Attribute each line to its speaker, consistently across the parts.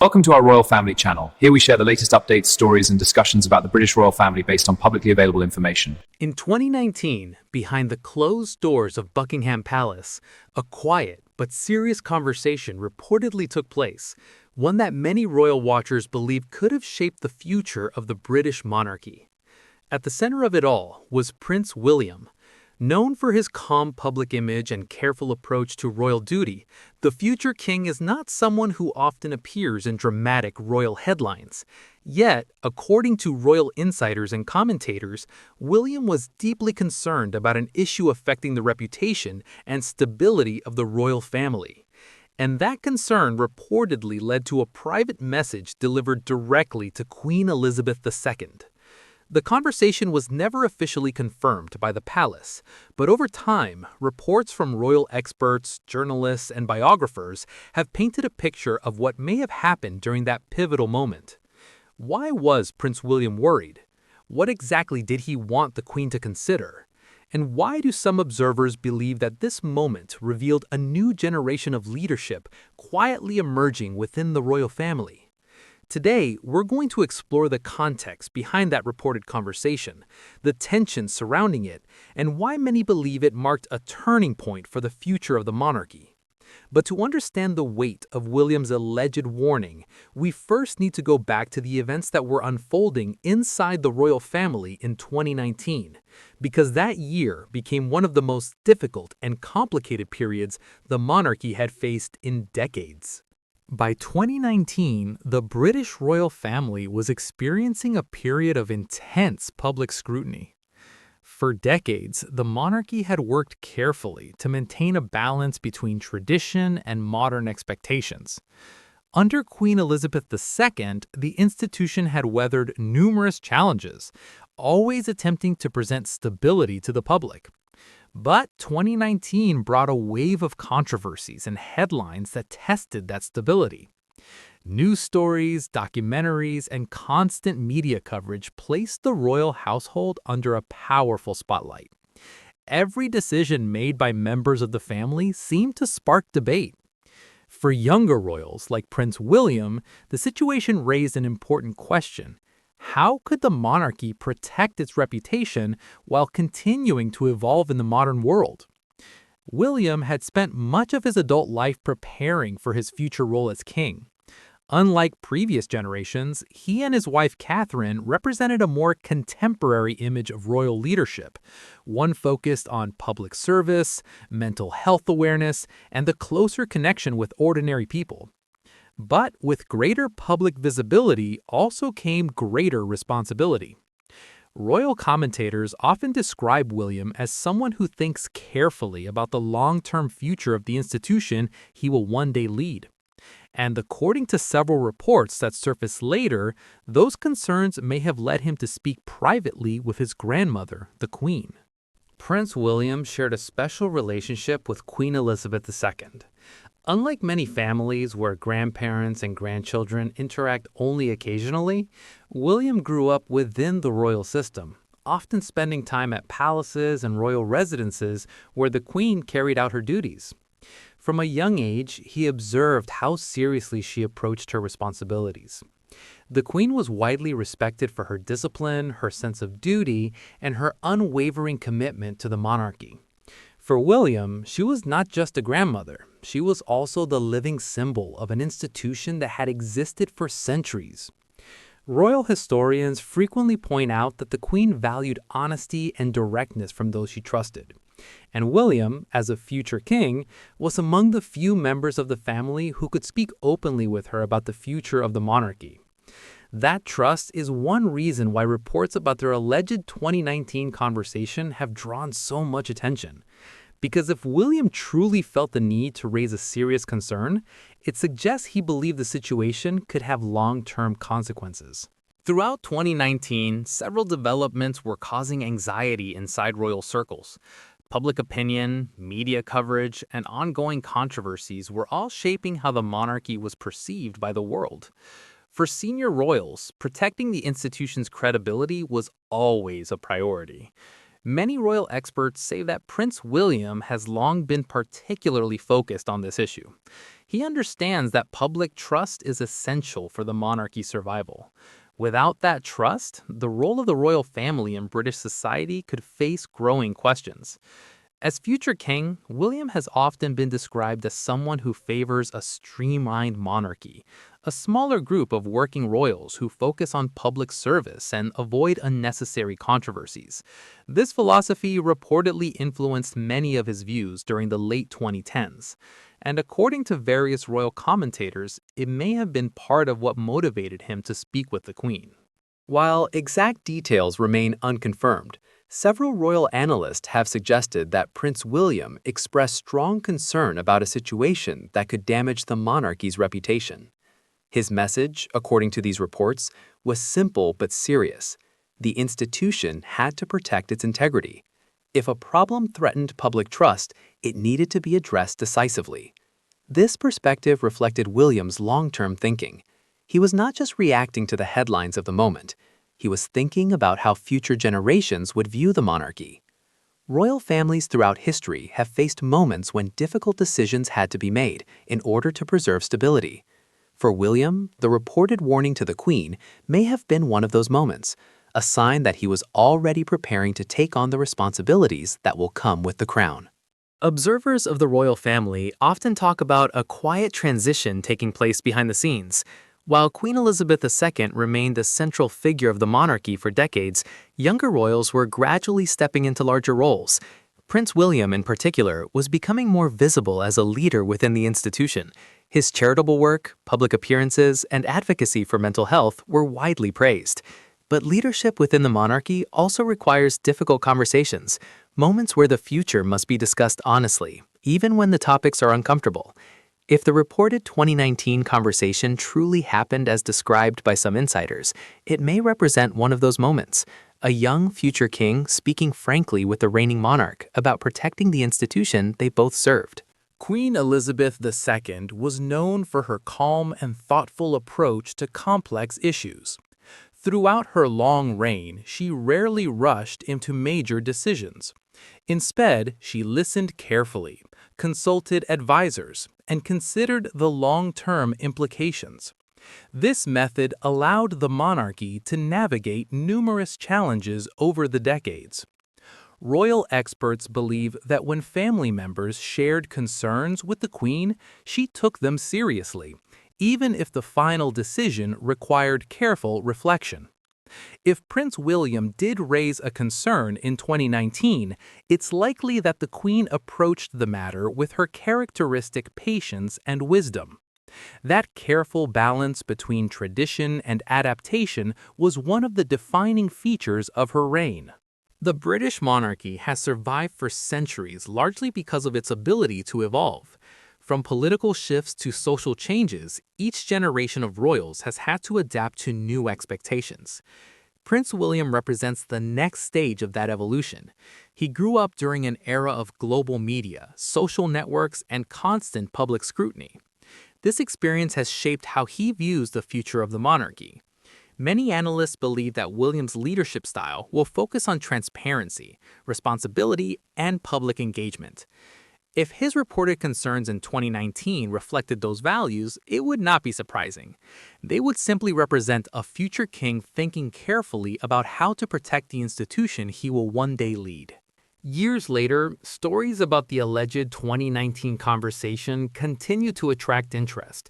Speaker 1: Welcome to our royal family channel. Here we share the latest updates, stories, and discussions about the British royal family based on publicly available information.
Speaker 2: In 2019, behind the closed doors of Buckingham Palace, a quiet but serious conversation reportedly took place, one that many royal watchers believe could have shaped the future of the British monarchy. At the center of it all was Prince William. Known for his calm public image and careful approach to royal duty, the future king is not someone who often appears in dramatic royal headlines. Yet, according to royal insiders and commentators, William was deeply concerned about an issue affecting the reputation and stability of the royal family. And that concern reportedly led to a private message delivered directly to Queen Elizabeth II. The conversation was never officially confirmed by the palace, but over time, reports from royal experts, journalists, and biographers have painted a picture of what may have happened during that pivotal moment. Why was Prince William worried? What exactly did he want the Queen to consider? And why do some observers believe that this moment revealed a new generation of leadership quietly emerging within the royal family? Today, we're going to explore the context behind that reported conversation, the tensions surrounding it, and why many believe it marked a turning point for the future of the monarchy. But to understand the weight of William's alleged warning, we first need to go back to the events that were unfolding inside the royal family in 2019, because that year became one of the most difficult and complicated periods the monarchy had faced in decades. By 2019, the British royal family was experiencing a period of intense public scrutiny. For decades, the monarchy had worked carefully to maintain a balance between tradition and modern expectations. Under Queen Elizabeth II, the institution had weathered numerous challenges, always attempting to present stability to the public. But 2019 brought a wave of controversies and headlines that tested that stability. News stories, documentaries, and constant media coverage placed the royal household under a powerful spotlight. Every decision made by members of the family seemed to spark debate. For younger royals like Prince William, the situation raised an important question. How could the monarchy protect its reputation while continuing to evolve in the modern world? William had spent much of his adult life preparing for his future role as king. Unlike previous generations, he and his wife Catherine represented a more contemporary image of royal leadership, one focused on public service, mental health awareness, and the closer connection with ordinary people. But with greater public visibility also came greater responsibility. Royal commentators often describe William as someone who thinks carefully about the long-term future of the institution he will one day lead. And according to several reports that surfaced later, those concerns may have led him to speak privately with his grandmother, the Queen. Prince William shared a special relationship with Queen Elizabeth II. Unlike many families where grandparents and grandchildren interact only occasionally, William grew up within the royal system, often spending time at palaces and royal residences where the Queen carried out her duties. From a young age, he observed how seriously she approached her responsibilities. The Queen was widely respected for her discipline, her sense of duty, and her unwavering commitment to the monarchy. For William, she was not just a grandmother. She was also the living symbol of an institution that had existed for centuries. Royal historians frequently point out that the Queen valued honesty and directness from those she trusted. And William, as a future king, was among the few members of the family who could speak openly with her about the future of the monarchy. That trust is one reason why reports about their alleged 2019 conversation have drawn so much attention. Because if William truly felt the need to raise a serious concern, it suggests he believed the situation could have long-term consequences. Throughout 2019, several developments were causing anxiety inside royal circles. Public opinion, media coverage, and ongoing controversies were all shaping how the monarchy was perceived by the world. For senior royals, protecting the institution's credibility was always a priority. Many royal experts say that Prince William has long been particularly focused on this issue. He understands that public trust is essential for the monarchy's survival. Without that trust, the role of the royal family in British society could face growing questions. As future king, William has often been described as someone who favors a streamlined monarchy, a smaller group of working royals who focus on public service and avoid unnecessary controversies. This philosophy reportedly influenced many of his views during the late 2010s, and according to various royal commentators, it may have been part of what motivated him to speak with the Queen. While exact details remain unconfirmed, several royal analysts have suggested that Prince William expressed strong concern about a situation that could damage the monarchy's reputation. His message, according to these reports, was simple but serious. The institution had to protect its integrity. If a problem threatened public trust, it needed to be addressed decisively. This perspective reflected William's long-term thinking. He was not just reacting to the headlines of the moment. He was thinking about how future generations would view the monarchy. Royal families throughout history have faced moments when difficult decisions had to be made in order to preserve stability. For William, the reported warning to the Queen may have been one of those moments, a sign that he was already preparing to take on the responsibilities that will come with the crown. Observers of the royal family often talk about a quiet transition taking place behind the scenes. While Queen Elizabeth II remained the central figure of the monarchy for decades, younger royals were gradually stepping into larger roles. Prince William, in particular, was becoming more visible as a leader within the institution. His charitable work, public appearances, and advocacy for mental health were widely praised. But leadership within the monarchy also requires difficult conversations, moments where the future must be discussed honestly, even when the topics are uncomfortable. If the reported 2019 conversation truly happened as described by some insiders, it may represent one of those moments, a young future king speaking frankly with the reigning monarch about protecting the institution they both served. Queen Elizabeth II was known for her calm and thoughtful approach to complex issues. Throughout her long reign, she rarely rushed into major decisions. Instead, she listened carefully, consulted advisors, and considered the long-term implications. This method allowed the monarchy to navigate numerous challenges over the decades. Royal experts believe that when family members shared concerns with the Queen, she took them seriously, even if the final decision required careful reflection. If Prince William did raise a concern in 2019, it's likely that the Queen approached the matter with her characteristic patience and wisdom. That careful balance between tradition and adaptation was one of the defining features of her reign. The British monarchy has survived for centuries largely because of its ability to evolve. From political shifts to social changes, each generation of royals has had to adapt to new expectations. Prince William represents the next stage of that evolution. He grew up during an era of global media, social networks, and constant public scrutiny. This experience has shaped how he views the future of the monarchy. Many analysts believe that William's leadership style will focus on transparency, responsibility, and public engagement. If his reported concerns in 2019 reflected those values, it would not be surprising. They would simply represent a future king thinking carefully about how to protect the institution he will one day lead. Years later, stories about the alleged 2019 conversation continue to attract interest,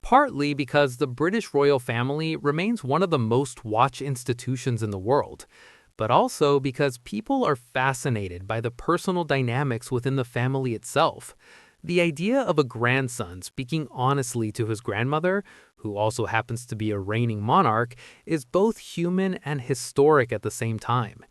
Speaker 2: partly because the British royal family remains one of the most watched institutions in the world, but also because people are fascinated by the personal dynamics within the family itself. The idea of a grandson speaking honestly to his grandmother, who also happens to be a reigning monarch, is both human and historic at the same time.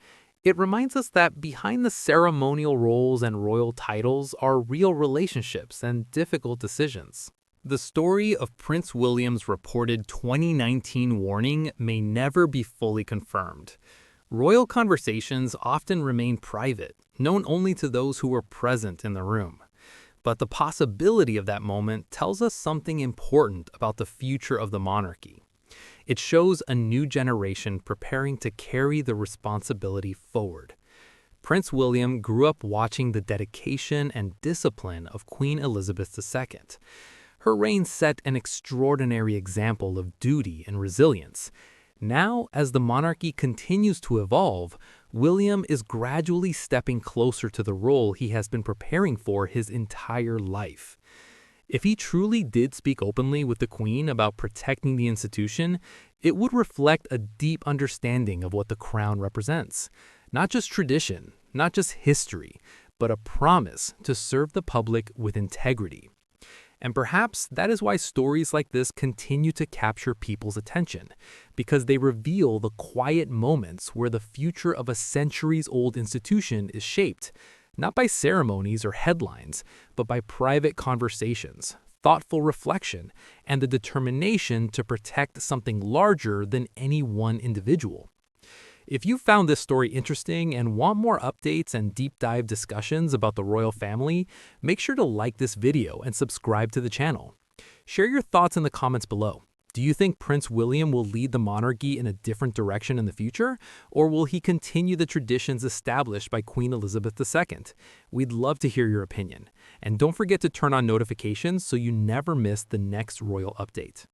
Speaker 2: It reminds us that behind the ceremonial roles and royal titles are real relationships and difficult decisions. The story of Prince William's reported 2019 warning may never be fully confirmed. Royal conversations often remain private, known only to those who were present in the room. But the possibility of that moment tells us something important about the future of the monarchy. It shows a new generation preparing to carry the responsibility forward. Prince William grew up watching the dedication and discipline of Queen Elizabeth II. Her reign set an extraordinary example of duty and resilience. Now, as the monarchy continues to evolve, William is gradually stepping closer to the role he has been preparing for his entire life. If he truly did speak openly with the Queen about protecting the institution, it would reflect a deep understanding of what the crown represents. Not just tradition, not just history, but a promise to serve the public with integrity. And perhaps that is why stories like this continue to capture people's attention, because they reveal the quiet moments where the future of a centuries-old institution is shaped, not by ceremonies or headlines, but by private conversations, thoughtful reflection, and the determination to protect something larger than any one individual. If you found this story interesting and want more updates and deep dive discussions about the royal family, make sure to like this video and subscribe to the channel. Share your thoughts in the comments below. Do you think Prince William will lead the monarchy in a different direction in the future, or will he continue the traditions established by Queen Elizabeth II? We'd love to hear your opinion. And don't forget to turn on notifications so you never miss the next royal update.